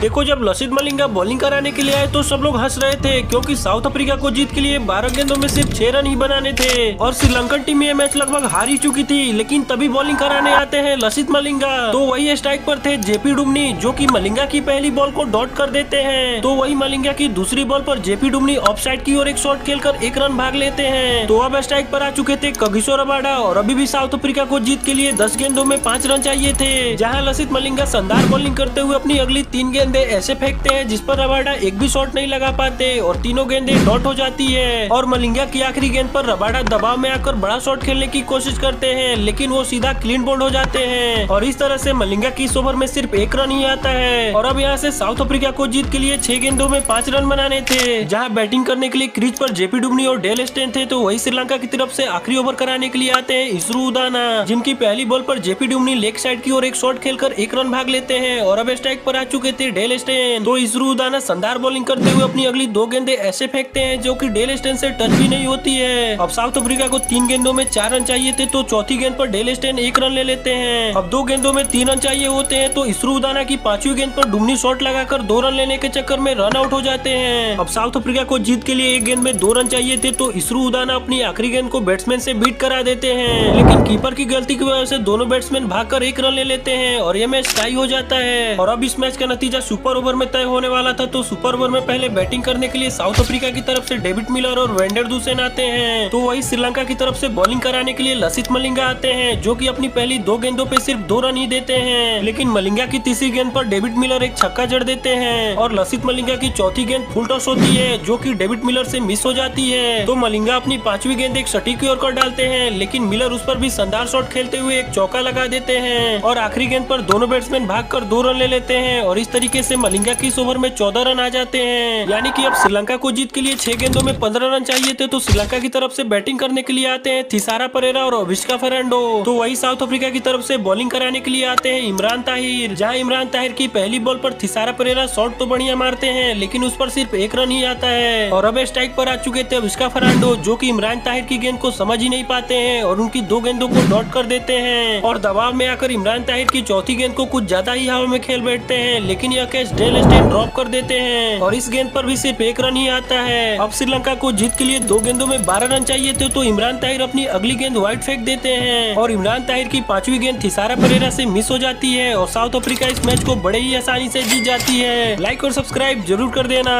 देखो, जब लसित मलिंगा बॉलिंग कराने के लिए आए तो सब लोग हंस रहे थे, क्योंकि साउथ अफ्रीका को जीत के लिए 12 गेंदों में सिर्फ 6 रन ही बनाने थे और श्रीलंकन टीम ये मैच लगभग हार ही चुकी थी। लेकिन तभी बॉलिंग कराने आते हैं लसित मलिंगा। तो वही स्ट्राइक पर थे जेपी डुमनी, जो कि मलिंगा की पहली बॉल को डॉट कर देते हैं। तो वही मलिंगा की दूसरी बॉल पर जेपी डुमनी ऑफ साइड की ओर एक शॉट खेलकर 1 रन भाग लेते हैं। तो अब स्ट्राइक पर आ चुके थे कगिसो रबाडा और अभी भी साउथ अफ्रीका को जीत के लिए 10 गेंदों में 5 रन चाहिए थे। जहां लसित मलिंगा शानदार बॉलिंग करते हुए अपनी अगली 3 गेंदें ऐसे फेंकते हैं जिस पर रबाडा एक भी शॉट नहीं लगा पाते और तीनों गेंदें डॉट हो जाती है। और मलिंगा की आखिरी गेंद पर रबाडा दबाव में आकर बड़ा शॉट खेलने की कोशिश करते हैं, लेकिन वो सीधा क्लीन बोल्ड हो जाते हैं और इस तरह से मलिंगा की इस ओवर में सिर्फ 1 रन ही आता है। और अब यहाँ से साउथ अफ्रीका को जीत के लिए 6 गेंदों में 5 रन बनाने थे। जहाँ बैटिंग करने के लिए क्रीज पर जेपी डुमनी और डेल स्टेन थे, तो वही श्रीलंका की तरफ से आखिरी ओवर कराने के लिए आते हैं इसरू उदाना, जिनकी पहली बॉल पर जेपी डुमनी लेग साइड की ओर एक शॉट खेलकर 1 रन भाग लेते हैं। और अब स्ट्राइक पर आ चुके थे डेल स्टेन। तो इसरू उदाना शानदार बॉलिंग करते हुए अपनी अगली 2 गेंदें ऐसे फेंकते हैं जो कि डेल स्टेन से टच भी नहीं होती है। अब साउथ अफ्रीका को 3 गेंदों में 4 रन चाहिए थे, तो चौथी गेंद पर डेल स्टेन 1 रन ले लेते हैं। अब 2 गेंदों में 3 रन चाहिए होते हैं, तो इसरू उदाना की 5वीं गेंद पर डुमनी शॉट लगाकर 2 रन लेने के चक्कर में रन आउट हो जाते हैं। अब साउथ अफ्रीका को जीत के लिए 1 गेंद में 2 रन चाहिए थे, तो इसरू उदाना अपनी आखिरी गेंद को बैट्समैन से बीट करा देते हैं, लेकिन कीपर की गलती की वजह से दोनों बैट्समैन भागकर 1 रन ले लेते हैं और यह मैच टाई हो जाता है। और अब इस मैच का नतीजा सुपर ओवर में तय होने वाला था। तो सुपर ओवर में पहले बैटिंग करने के लिए साउथ अफ्रीका की तरफ से डेविड मिलर और वेंडर दुसेन आते हैं। तो वही श्रीलंका की तरफ से बॉलिंग कराने के लिए लसित मलिंगा आते हैं, जो कि अपनी पहली 2 गेंदों पे सिर्फ 2 रन ही देते हैं। लेकिन मलिंगा की तीसरी गेंद पर डेविड मिलर एक छक्का जड़ देते हैं और लसित मलिंगा की चौथी गेंद फुल टॉस होती है, जो कि डेविड मिलर से मिस हो जाती है। तो मलिंगा अपनी 5वीं गेंद एक सटीक की ओर कर डालते हैं, लेकिन मिलर उस पर भी शानदार शॉट खेलते हुए एक चौका लगा देते हैं और आखिरी गेंद पर दोनों बैट्समैन भागकर 2 रन ले लेते हैं। और इस तरीके से मलिंगा की इस ओवर में 14 रन आ जाते हैं। यानी कि अब श्रीलंका को जीत के लिए 6 गेंदों में 15 रन चाहिए थे। तो श्रीलंका की तरफ से बैटिंग करने के लिए आते हैं थिसारा परेरा और अविष्का फर्नांडो। तो वही साउथ अफ्रीका की तरफ से बॉलिंग कराने के लिए आते हैं इमरान ताहिर, जहां इमरान ताहिर की पहली बॉल पर थिसारा परेरा शॉट तो बढ़िया मारते हैं, लेकिन उस पर सिर्फ 1 रन ही आता है। और अब स्ट्राइक पर आ चुके थे अविष्का फर्नांडो, जो कि इमरान ताहिर की गेंद को समझ ही नहीं पाते हैं और उनकी 2 गेंदों को डॉट कर देते हैं। और दबाव में आकर इमरान ताहिर की चौथी गेंद को कुछ ज्यादा ही हवा में खेल बैठते हैं, लेकिन यह कैच डेल स्टेन ड्रॉप कर देते हैं और इस गेंद पर भी सिर्फ 1 रन ही आता है। अब श्रीलंका को जीत के लिए 2 गेंदों में 12 रन चाहिए थे, तो इमरान ताहिर अपनी अगली गेंद वाइड फेंक देते हैं और इमरान ताहिर की 5वीं गेंद थिसारा परेरा से मिस हो जाती है और साउथ अफ्रीका इस मैच को बड़े ही आसानी से जीत जाती है। लाइक और सब्सक्राइब जरूर कर देना।